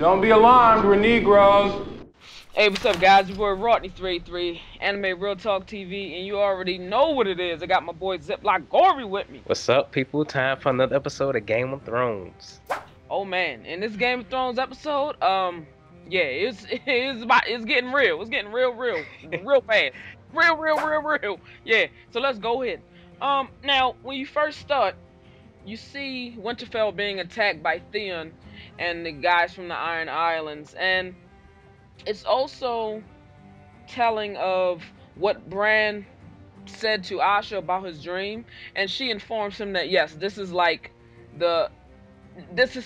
Don't be alarmed, we're Negroes. Hey, what's up, guys? Your boy Rodney383, Anime Real Talk TV, and you already know what it is. I got my boy Ziploc Gory with me. What's up, people? Time for another episode of Game of Thrones. Oh man, in this Game of Thrones episode, yeah, it's getting real. It's getting real fast. Real. Yeah. So let's go ahead. Now when you first start, you see Winterfell being attacked by Theon and the guys from the Iron Islands, and it's also telling of what Bran said to Asha about his dream, and she informs him that yes, this is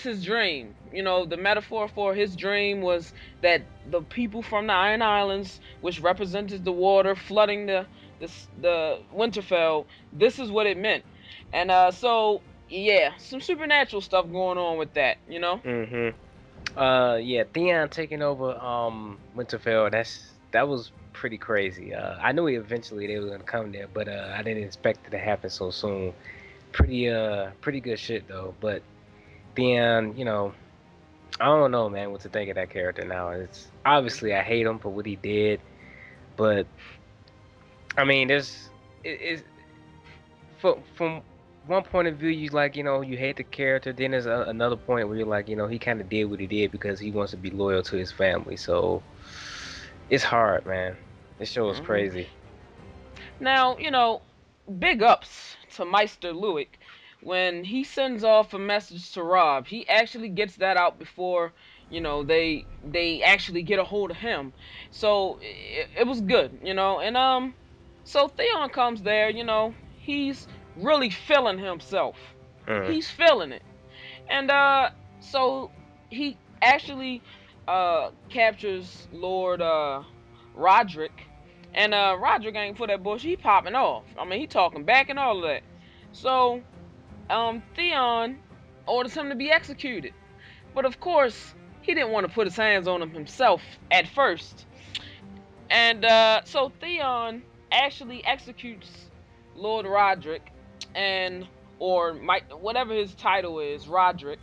his dream. You know, the metaphor for his dream was that the people from the Iron Islands, which represented the water flooding the Winterfell, this is what it meant. And so yeah, some supernatural stuff going on with that, you know? Yeah, Theon taking over Winterfell, that was pretty crazy. I knew eventually they were gonna come there, but I didn't expect it to happen so soon. Pretty good shit though. But Theon, you know, I don't know, man, what to think of that character now. It's obviously I hate him for what he did, but I mean, from one point of view, you like, you know, you hate the character. Then there's another point where you're like, you know, he kind of did what he did because he wants to be loyal to his family. So it's hard, man. This show is crazy. Now, you know, big ups to Meister Luick. When he sends off a message to Robb, he actually gets that out before, you know, they actually get a hold of him. So it was good, you know. And so Theon comes there, you know, he's really feeling himself. He's feeling it. And so he actually captures Lord Roderick. And Roderick ain't for that bullshit. He popping off. I mean, he talking back and all of that. So Theon orders him to be executed. But of course, he didn't want to put his hands on him himself at first. And so Theon actually executes Lord Roderick, or whatever his title is, Roderick.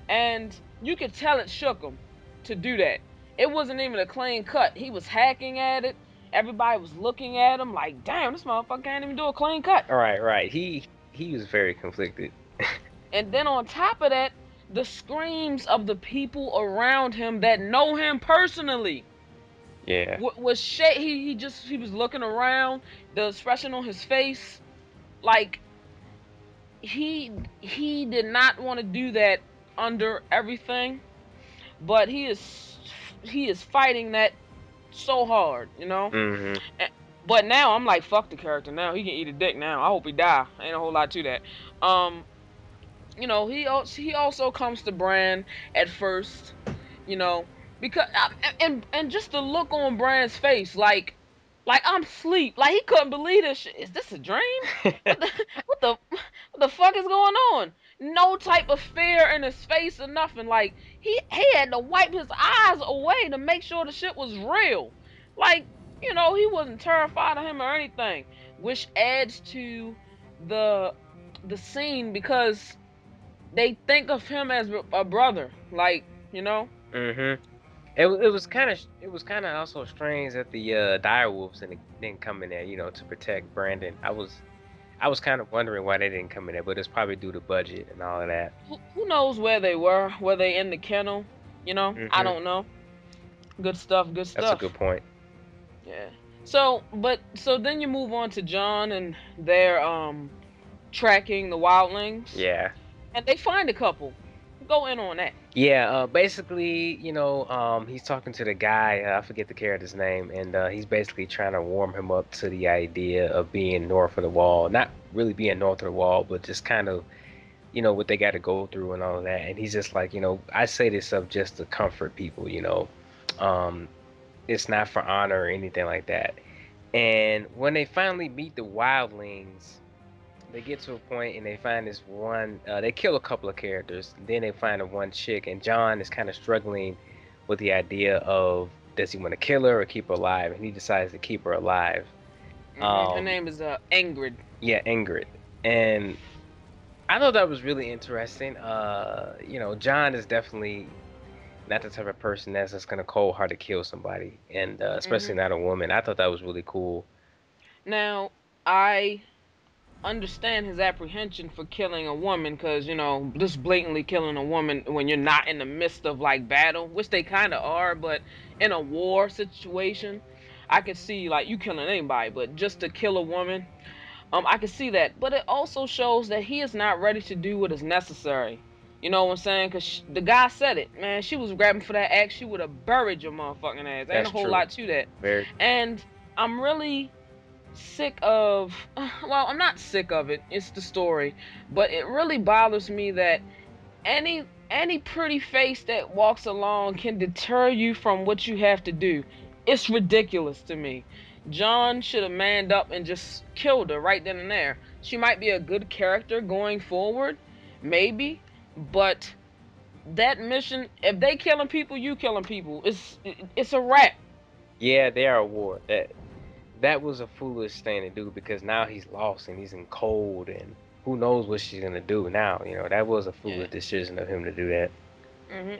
And you could tell it shook him to do that. It wasn't even a clean cut. He was hacking at it. Everybody was looking at him like, damn, this motherfucker can't even do a clean cut. Right. He was very conflicted. And then on top of that, the screams of the people around him that know him personally. Yeah. He was looking around, the expression on his face, like he did not want to do that under everything, but he is fighting that so hard, you know. But now I'm like, fuck the character. Now he can eat a dick. Now I hope he die. Ain't a whole lot to that. You know, he also comes to Bran at first, you know, because and just the look on Bran's face, like I'm asleep. Like he couldn't believe this shit. Is this a dream? What the fuck is going on? No type of fear in his face or nothing. Like he had to wipe his eyes away to make sure the shit was real. Like, you know, he wasn't terrified of him or anything, which adds to the scene because they think of him as a brother, like, you know. It was kind of also strange that the direwolves didn't come in there, you know, to protect Brandon. I was kind of wondering why they didn't come in there, but it's probably due to budget and all of that. Who knows where they were? Were they in the kennel? You know, I don't know. Good stuff. That's a good point. Yeah. So then you move on to Jon, and they're tracking the wildlings. Yeah. And they find a couple. Go in on that. Yeah, basically, you know, he's talking to the guy, I forget the character's name, and he's basically trying to warm him up to the idea of being north of the wall. Not really being north of the wall, but just kind of, you know, what they got to go through and all of that. And he's just like, you know, I say this stuff just to comfort people, you know. It's not for honor or anything like that. And when they finally meet the wildlings, they get to a point and they find this one, they kill a couple of characters, then they find the one chick, and Jon is kind of struggling with the idea of, does he want to kill her or keep her alive? And he decides to keep her alive. Her name is Ingrid. Yeah, Ingrid. And I thought that was really interesting. You know, Jon is definitely not the type of person that's just gonna cold hearted kill somebody, and especially Hmm. not a woman. I thought that was really cool. Now, I understand his apprehension for killing a woman because, just blatantly killing a woman when you're not in the midst of like battle, which they kind of are, but in a war situation, I can see like you killing anybody, but just to kill a woman, I can see that. But it also shows that he is not ready to do what is necessary. You know what I'm saying? Because the guy said it, man. She was grabbing for that axe. She would have buried your motherfucking ass. Ain't a That's whole true. lot to that. Very. And I'm really sick of well, I'm not sick of it, it's the story, but it really bothers me that any pretty face that walks along can deter you from what you have to do. It's ridiculous to me. John should have manned up and just killed her right then and there. She might be a good character going forward, maybe, but that mission, if they killing people, you killing people, it's a wrap. Yeah, they are a war. That was a foolish thing to do because now he's lost and he's in cold and who knows what she's gonna do now. That was a Yeah. foolish decision of him to do that.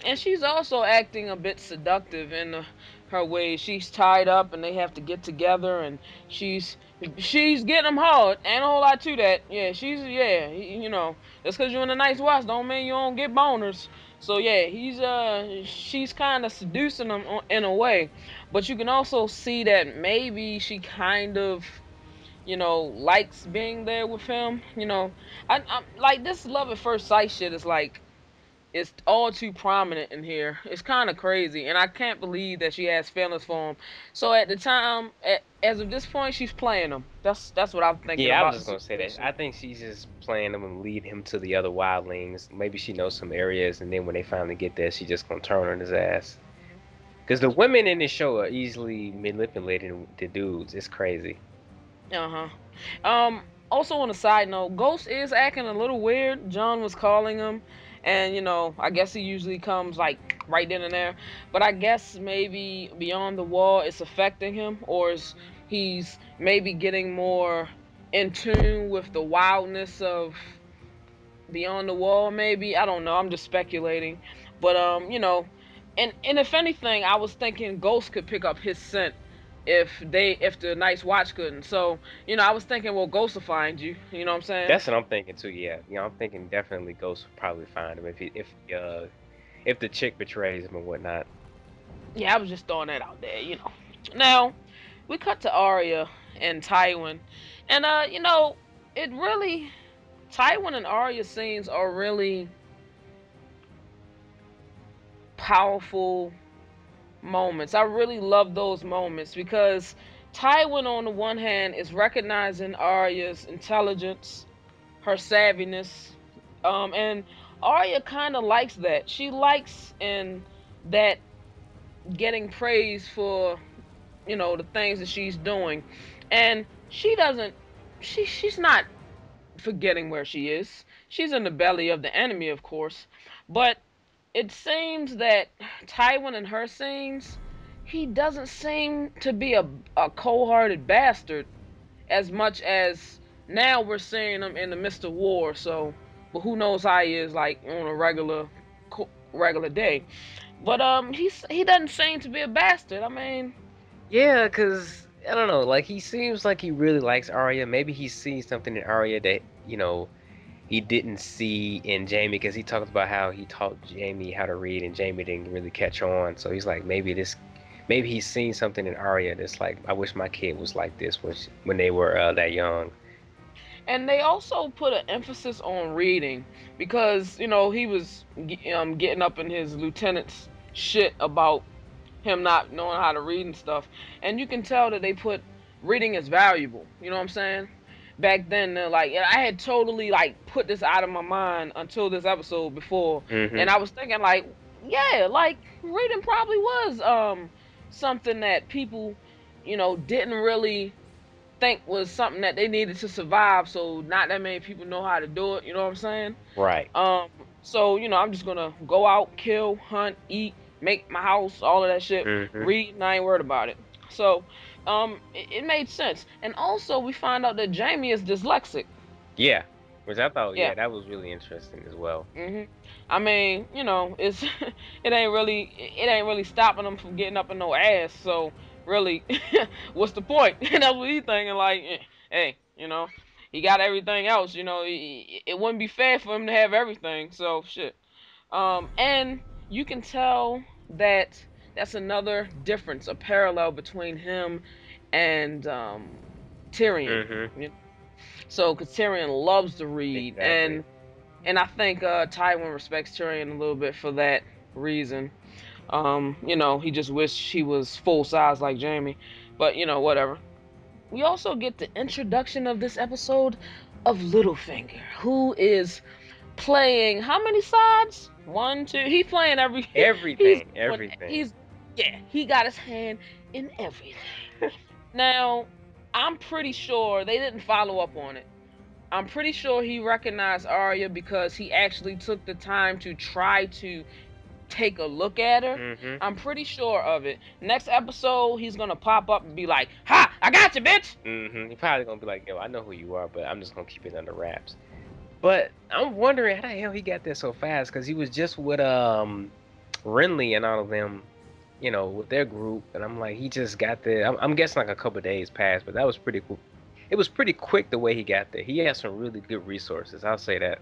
And she's also acting a bit seductive in her way. She's tied up, and they have to get together, and she's getting him hard. Ain't a whole lot to that. Yeah, just because you're in a nice watch don't mean you don't get boners. So yeah, she's kind of seducing him in a way, but you can also see that maybe she kind of likes being there with him. I'm like this love at first sight shit is like it's all too prominent in here. It's kind of crazy, and I can't believe that she has feelings for him. So at the time, as of this point, she's playing him. That's what I'm thinking Yeah, I was about the just gonna say that. situation. I think she's just playing him and lead him to the other wildlings. Maybe she knows some areas, and then when they finally get there, she just gonna turn on his ass. Because the women in this show are easily manipulating the dudes. It's crazy. Uh huh. Also, on a side note, Ghost is acting a little weird. John was calling him, and I guess he usually comes like right then and there. But I guess maybe beyond the wall, it's affecting him, or he's maybe getting more in tune with the wildness of beyond the wall. Maybe I don't know. I'm just speculating, but and if anything, I was thinking Ghost could pick up his scent if the Night's Watch couldn't. So I was thinking, well, Ghost will find you. You know what I'm saying? That's what I'm thinking too. Yeah, I'm thinking definitely Ghost would probably find him if the chick betrays him and whatnot. Yeah, I was just throwing that out there. Now we cut to Arya and Tywin, and it really Tywin and Arya scenes are really powerful moments. I really love those moments because Tywin, on the one hand, is recognizing Arya's intelligence, her savviness, and Arya kind of likes that. She likes in that getting praise for the things that she's doing, and she doesn't. She's not forgetting where she is. She's in the belly of the enemy, of course, but it seems that Tywin in her scenes, he doesn't seem to be a cold-hearted bastard as much as now we're seeing him in the midst of war. So, but who knows how he is like on a regular day. But he doesn't seem to be a bastard. I mean, Yeah, cause I don't know, like he seems like he really likes Arya. Maybe he sees something in Arya that he didn't see in Jamie, because he talked about how he taught Jamie how to read and Jamie didn't really catch on. So he's like, maybe he's seen something in Arya that's like, I wish my kid was like this when they were that young. and they also put an emphasis on reading because he was getting up in his lieutenant's shit about him not knowing how to read and stuff, and you can tell that they put reading as valuable. You know what I'm saying? Back then, they're like, I had totally like put this out of my mind until this episode before, Hmm. and I was thinking like, yeah, like reading probably was something that people didn't really think was something that they needed to survive. So not that many people know how to do it. You know what I'm saying? Right. Um, so I'm just gonna go out, kill, hunt, eat, make my house, all of that shit. Hmm. Read, and I ain't worried about it. So, it made sense. And also, we find out that Jamie is dyslexic. Yeah. Which I thought, Yeah. yeah, that was really interesting as well. I mean, it's it ain't really stopping them from getting up in no ass. So really, what's the point? And that's what he's thinking. Like, hey, he got everything else. It wouldn't be fair for him to have everything. So shit. And you can tell that that's another difference, a parallel between him and Tyrion. Mm-hmm. So, because Tyrion loves to read, Exactly. and I think Tywin respects Tyrion a little bit for that reason. He just wished he was full size like Jaime, but whatever. We also get the introduction of this episode of Littlefinger, who is playing how many sides? One, two. He's playing he's Everything. Everything. he's yeah. He got his hand in everything. Now, I'm pretty sure they didn't follow up on it. I'm pretty sure he recognized Arya because he actually took the time to try to take a look at her. Mm-hmm. I'm pretty sure of it. Next episode, he's gonna pop up and be like, "Ha! I got you, bitch!" Mm-hmm. He probably gonna be like, yo, I know who you are, but I'm just gonna keep it under wraps. But I'm wondering how the hell he got there so fast, because he was just with Renly and all of them, with their group, and I'm like, he just got there. I'm guessing like a couple of days passed, but that was pretty cool. It was pretty quick the way he got there. He has some really good resources. I'll say that.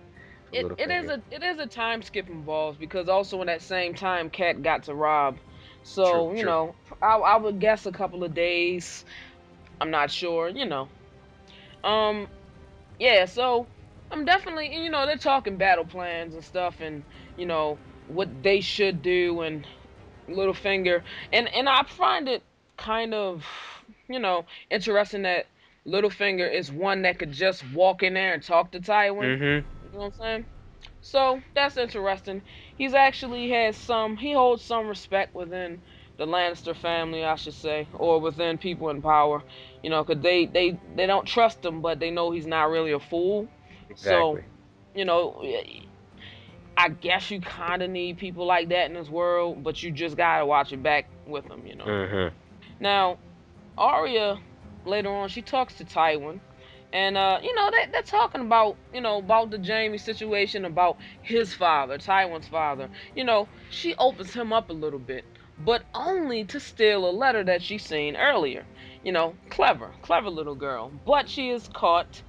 It is a time skip involved because also in that same time, Cat got to Rob. So True. I would guess a couple of days. I'm not sure. Yeah. So I'm definitely, they're talking battle plans and stuff, and what they should do, and Littlefinger, and I find it kind of, interesting that Littlefinger is one that could just walk in there and talk to Tywin. Mm-hmm. You know what I'm saying? So that's interesting. He holds some respect within the Lannister family, I should say, or within people in power. Because they don't trust him, but they know he's not really a fool. So, Exactly. you know, I guess you kind of need people like that in this world, but you just gotta watch it back with them. Mm-hmm. Now, Arya later on she talks to Tywin, and they're talking about the Jaime situation, about his father, Tywin's father. She opens him up a little bit, but only to steal a letter that she seen earlier. Clever little girl, but she is caught,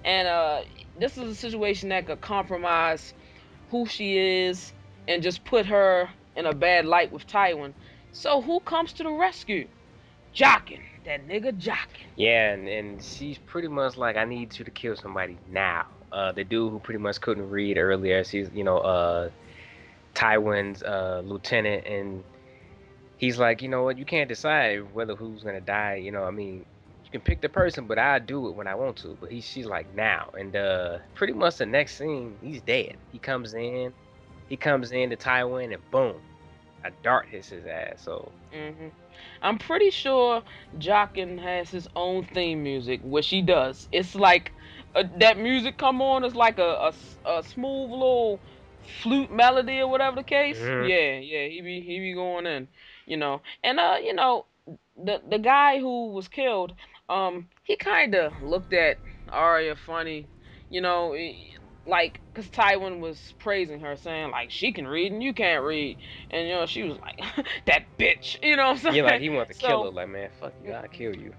and this is a situation that could compromise who she is and just put her in a bad light with Tywin. So who comes to the rescue? Jockin, that nigga Jockin. Yeah, and she's pretty much like, I need you to kill somebody now. The dude who pretty much couldn't read earlier, she's Tywin's lieutenant, and he's like, you know what, you can't decide whether who's gonna die. I mean, you can pick the person, but I do it when I want to. But she's like, now, and pretty much the next scene, he's dead. He comes in to Tywin, and boom, a dart hits his ass. So. I'm pretty sure Jockin has his own theme music, which he does. It's like that music come on is like a smooth little flute melody or whatever the case. Mhm. Yeah, he be going in, and the guy who was killed, he kind of looked at Arya funny, like, because Tywin was praising her, saying like she can read and you can't read, and she was like, that bitch, what I'm saying? Yeah, like he wanted to kill her. So Like, man, fuck you, I'll kill you.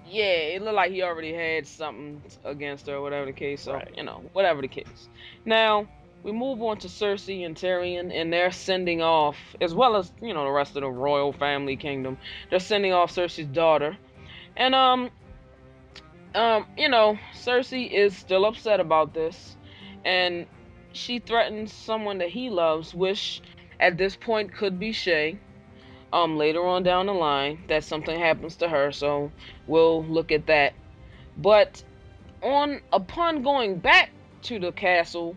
yeah, it looked like he already had something against her, or whatever the case. So Right. whatever the case. Now we move on to Cersei and Tyrion, and they're sending off, as well as the rest of the royal family kingdom. They're sending off Cersei's daughter, and Cersei is still upset about this, and she threatens someone that he loves, which at this point could be Shay. Later on down the line, that something happens to her, so we'll look at that. But upon going back to the castle,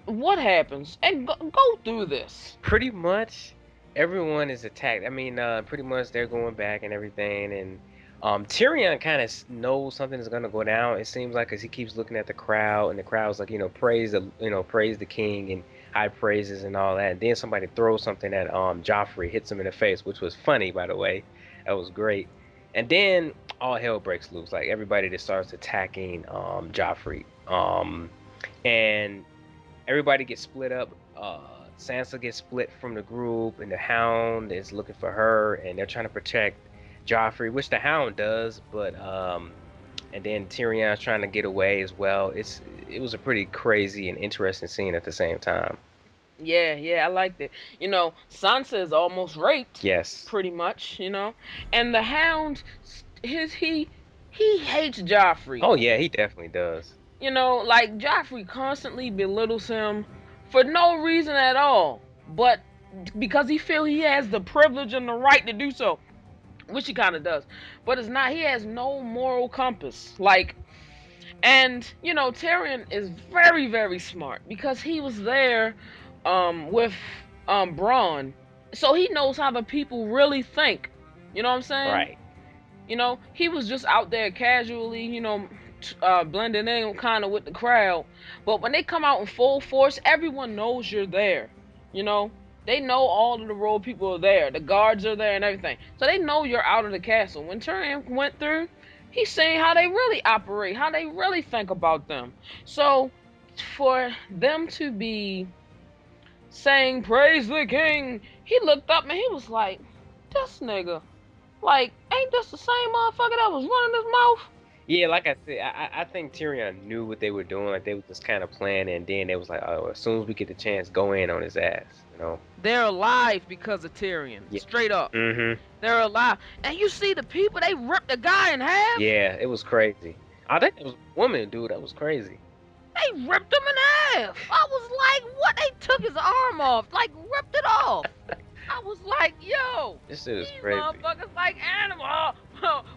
what happens? And go through this. Pretty much everyone is attacked. I mean, pretty much they're going back and everything, and Tyrion kind of knows something is gonna go down. It seems like, 'cause he keeps looking at the crowd, and the crowd's like, praise the king and high praises and all that. And then somebody throws something at Joffrey, hits him in the face, which was funny, by the way. That was great. And then all hell breaks loose. Like, everybody just starts attacking Joffrey. Um, and everybody gets split up. Sansa gets split from the group, and the Hound is looking for her, and they're trying to protect Joffrey, which the Hound does, but and then Tyrion's trying to get away as well. It was a pretty crazy and interesting scene at the same time. Yeah, I liked it. Sansa is almost raped, Yes. pretty much. And the Hound, he hates Joffrey. Oh yeah, he definitely does. Like Joffrey constantly belittles him for no reason at all, but because he feel he has the privilege and the right to do so, which he kind of does. But it's not. He has no moral compass. And Tyrion is very, very smart because he was there with Bronn, so he knows how the people really think. You know what I'm saying? Right. He was just out there casually, blending in kind of with the crowd. But when they come out in full force, everyone knows you're there. They know all of the road people are there. The guards are there and everything. So they know you're out of the castle. When Tyrion went through, he's saying how they really operate, how they really think about them. So for them to be saying, "Praise the king," he looked up and he was like, "This nigga. Like, ain't this the same motherfucker that was running his mouth?" Yeah, like I said, I think Tyrion knew what they were doing. Like they were just kind of playing, and then they was like, "Oh, as soon as we get the chance, go in on his ass." They're alive because of Tyrion. Yeah. Straight up. Mm-hmm. They're alive. And you see the people, they ripped the guy in half. Yeah, it was crazy. I think it was a woman, dude. That was crazy. They ripped him in half. I was like, what? They took his arm off. Like, ripped it off. I was like, yo. This shit is These crazy. motherfuckers like animals.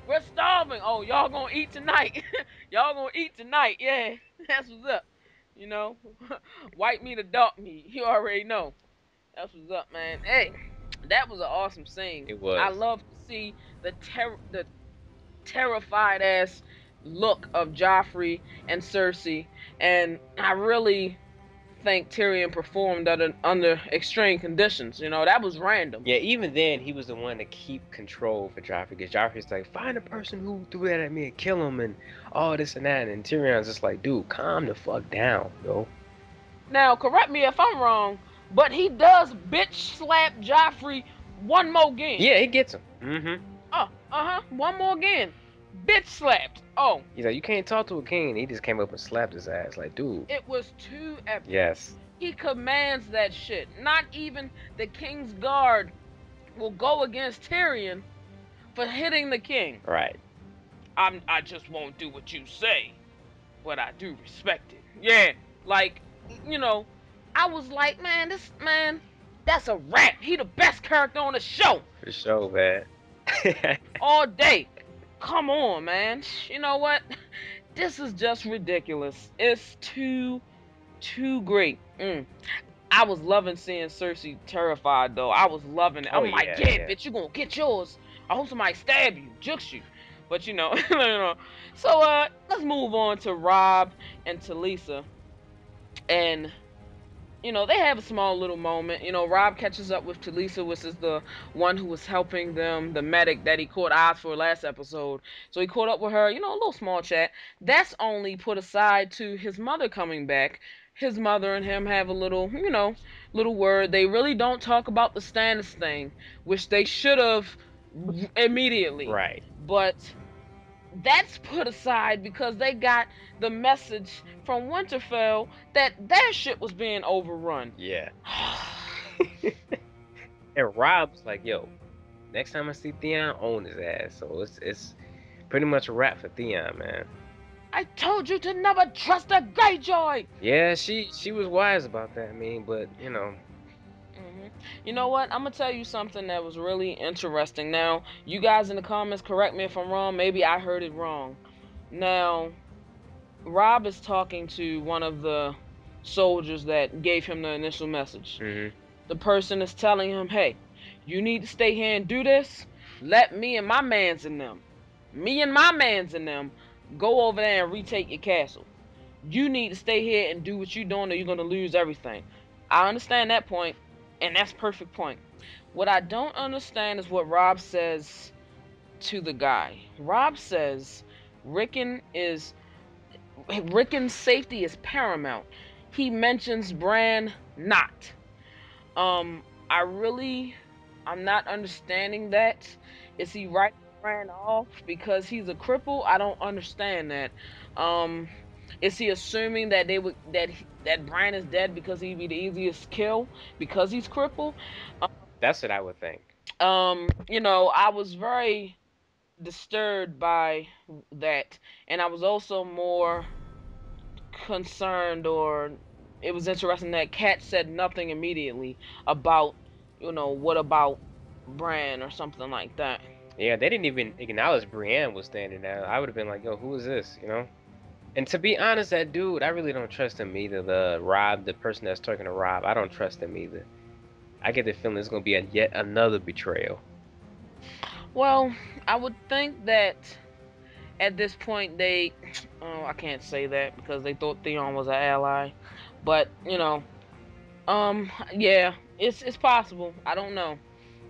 We're starving. Oh, y'all gonna eat tonight. Y'all gonna eat tonight. Yeah, that's what's up. White meat or dark meat. You already know. That's what's up, man. Hey, that was an awesome scene. It was. I love to see the terrified ass look of Joffrey and Cersei, and I really think Tyrion performed under extreme conditions. That was random. Yeah, even then, he was the one to keep control for Joffrey, because Joffrey's like, find the person who threw that at me and kill him, and all this and that, and Tyrion's just like, dude, calm the fuck down, yo. Now, correct me if I'm wrong, but he does bitch slap Joffrey one more again. Yeah, he gets him. Mm-hmm. One more again. Bitch slapped. Oh. He's like, you can't talk to a king. He just came up and slapped his ass. Like, dude. It was too epic. Yes. He commands that shit. Not even the king's guard will go against Tyrion for hitting the king. Right. I just won't do what you say, but I do respect it. Yeah, like, I was like, man, that's a rap. He the best character on the show. For sure, man. All day. Come on, man. You know what? This is just ridiculous. It's too great. I was loving seeing Cersei terrified, though. I was loving it. I'm like, yeah, bitch, you gonna get yours. I hope somebody stab you, jukes you. But So let's move on to Robb and Talisa. And they have a small little moment. Robb catches up with Talisa, which is the one who was helping them, the medic that he caught eyes for last episode. So he caught up with her, a little small chat. That's only put aside to his mother coming back. His mother and him have a little, little word. They really don't talk about the Stannis thing, which they should have immediately. Right. But that's put aside because they got the message from Winterfell that their shit was being overrun. Yeah. And Robb's like, yo, next time I see Theon, own his ass. So it's pretty much a wrap for Theon, man. I told you to never trust a Greyjoy. Yeah, she was wise about that, but You know what? I'm gonna tell you something that was really interesting. Now, you guys in the comments, correct me if I'm wrong. Maybe I heard it wrong. Now, Robb is talking to one of the soldiers that gave him the initial message. Mm-hmm. The person is telling him, hey, you need to stay here and do this. Let me and my mans in them go over there and retake your castle. You need to stay here and do what you're doing or you're going to lose everything. I understand that point, and that's perfect point. What I don't understand is what Robb says to the guy. Robb says Rickon is... Rickon's safety is paramount. He mentions Bran not. Um, I'm not understanding that. Is he writing Bran off because he's a cripple? I don't understand that. Um, is he assuming that that Bran is dead because he'd be the easiest kill because he's crippled? That's what I would think. I was very disturbed by that, and I was also more concerned, or it was interesting that Kat said nothing immediately about, what about Bran or something like that. Yeah, they didn't even acknowledge Brienne was standing there. I would have been like, yo, who is this? You know? And to be honest, that dude, I really don't trust him either. The Rob, the person that's talking to Rob, I don't trust him either. I get the feeling it's gonna be yet another betrayal. Well, I would think that at this point they, oh, I can't say that because they thought Theon was an ally, but yeah, it's possible. I don't know.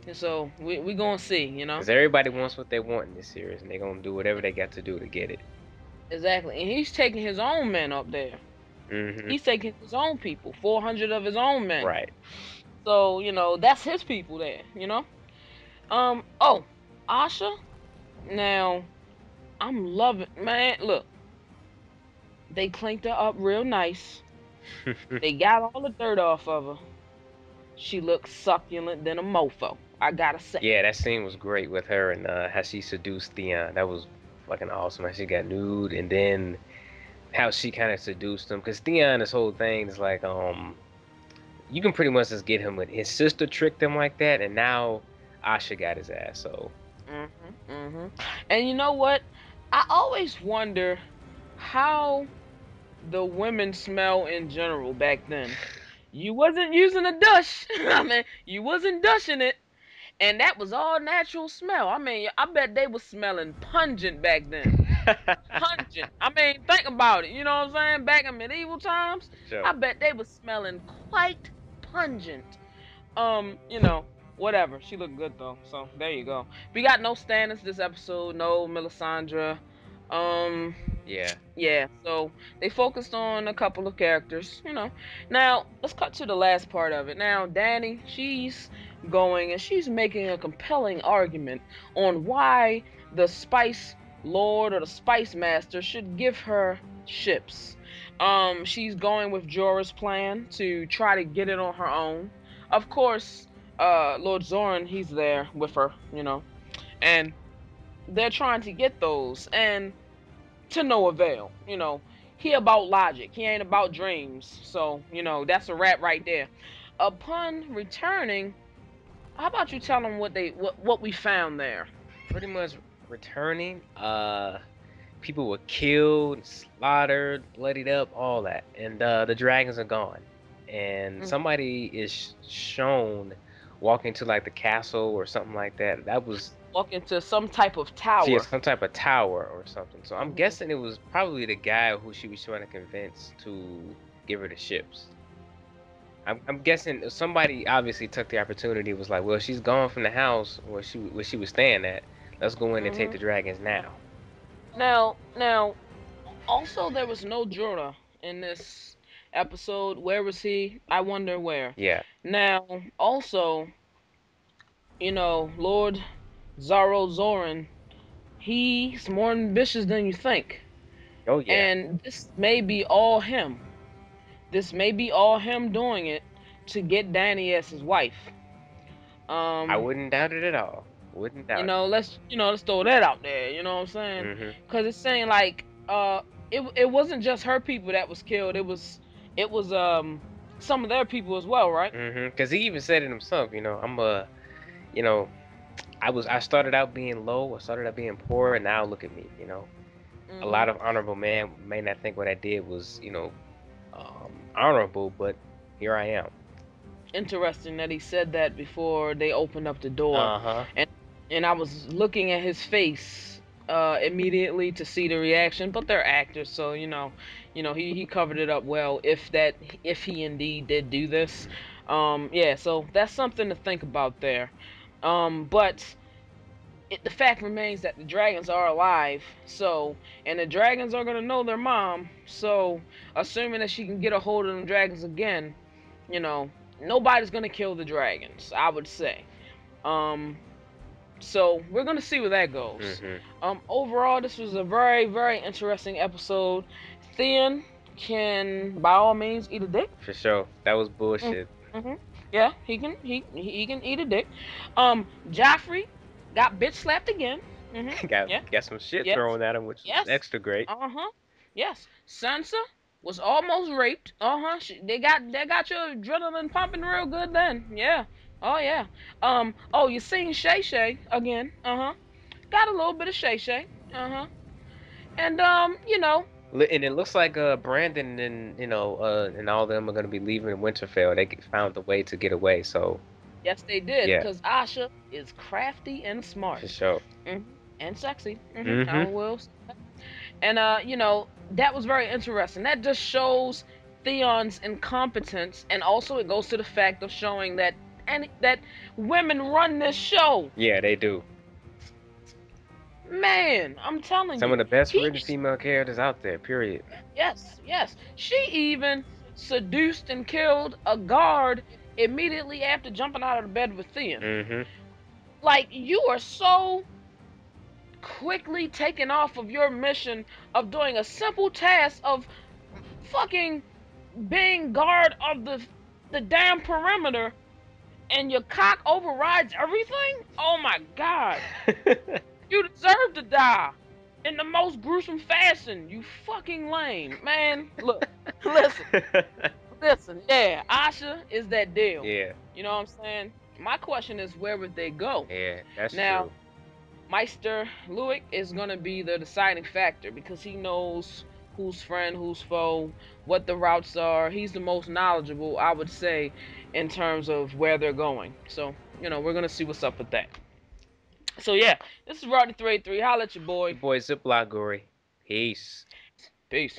And so we gonna see, Because everybody wants what they want in this series, and they're gonna do whatever they got to do to get it. Exactly, and he's taking his own men up there. Mm-hmm. He's taking his own people, 400 of his own men. Right. So that's his people there. Oh, Asha. Now, I'm loving, man. Look, they cleaned her up real nice. They got all the dirt off of her. She looks succulent than a mofo. I gotta say. Yeah, that scene was great with her and how she seduced Theon. That was fucking awesome. How she got nude, and then how she kind of seduced him. Because Theon, this whole thing is like, you can pretty much just get him with his sister tricked him like that, and now Asha got his ass. So. And you know what? I always wonder how the women smell in general back then. You wasn't using a douche. I mean, you wasn't dushing it. And that was all natural smell. I mean, I bet they was smelling pungent back then. Pungent. I mean, think about it. You know what I'm saying? Back in medieval times, Sure. I bet they was smelling quite pungent. Whatever. She looked good though. So there you go. We got no Stannis this episode. No Melisandre. Yeah. So they focused on a couple of characters. Now let's cut to the last part of it. Now Dany, she's going and she's making a compelling argument on why the Spice Lord or the Spice Master should give her ships. She's going with Jorah's plan to try to get it on her own. Of course, Lord Zoran, he's there with her, and they're trying to get those, and to no avail. He about logic, he ain't about dreams. So that's a wrap right there. Upon returning, how about you tell them what we found there? Pretty much returning, people were killed, slaughtered, bloodied up, all that, and the dragons are gone, and somebody is shown walking to like the castle or something like that. That was walking to some type of tower. Yeah, some type of tower or something. So I'm guessing it was probably the guy who she was trying to convince to give her the ships. I'm guessing somebody obviously took the opportunity. Was like, well, she's gone from the house where she was staying at. Let's go in and take the dragons now. Now, also there was no Jorah in this episode. Where was he? I wonder where. Yeah. Now, also, Lord Zoran, he's more ambitious than you think. Oh yeah. And this may be all him. This may be all him doing it to get Dany as his wife. I wouldn't doubt it at all. Wouldn't doubt it. Let's throw that out there. You know what I'm saying? Because it's saying like, it wasn't just her people that was killed. It was some of their people as well, right? Because he even said it himself. I started out being low. I started out being poor, and now look at me. A lot of honorable men may not think what I did was, honorable, but here I am. Interesting that he said that before they opened up the door. And I was looking at his face immediately to see the reaction, but they're actors, so he covered it up well. If he indeed did do this, so that's something to think about there. But the fact remains that the dragons are alive. So, and the dragons are gonna know their mom. So, assuming that she can get a hold of them dragons again, you know, nobody's gonna kill the dragons, I would say. So we're gonna see where that goes. Overall, this was a very, very interesting episode. Theon can, by all means, eat a dick. For sure. That was bullshit. Yeah, he can eat a dick. Joffrey got bitch slapped again. Got some shit Yes. thrown at him, which Yes. was extra great. Yes. Sansa was almost raped. They got your adrenaline pumping real good then. Yeah. Oh yeah. Oh, you seen Shay Shay again? Got a little bit of Shay Shay. And you know. And it looks like Brandon and and all of them are gonna be leaving Winterfell. They found a way to get away. So yes, they did. Yeah. Because Asha is crafty and smart. for sure. And sexy. I will. And you know, that was very interesting. That just shows Theon's incompetence, and also it goes to the fact of showing that that women run this show. Yeah, they do. Man, I'm telling you. Some of the best written female characters out there. Period. Yes. She even seduced and killed a guard immediately after jumping out of the bed with Theon. Like, you are so quickly taken off of your mission of doing a simple task of fucking being guard of the damn perimeter, and your cock overrides everything? Oh my god. You deserve to die in the most gruesome fashion, you fucking lame. Man, look, listen, yeah, Asha is that deal. Yeah. You know what I'm saying? My question is, where would they go? Yeah, that's Now, true. Meister Luik is going to be the deciding factor because he knows who's friend, who's foe, what the routes are. He's the most knowledgeable, I would say, in terms of where they're going. So, you know, we're going to see what's up with that. So, yeah, this is Rodney383. Holla at your boy. Your boy Ziploc Gory. Peace. Peace.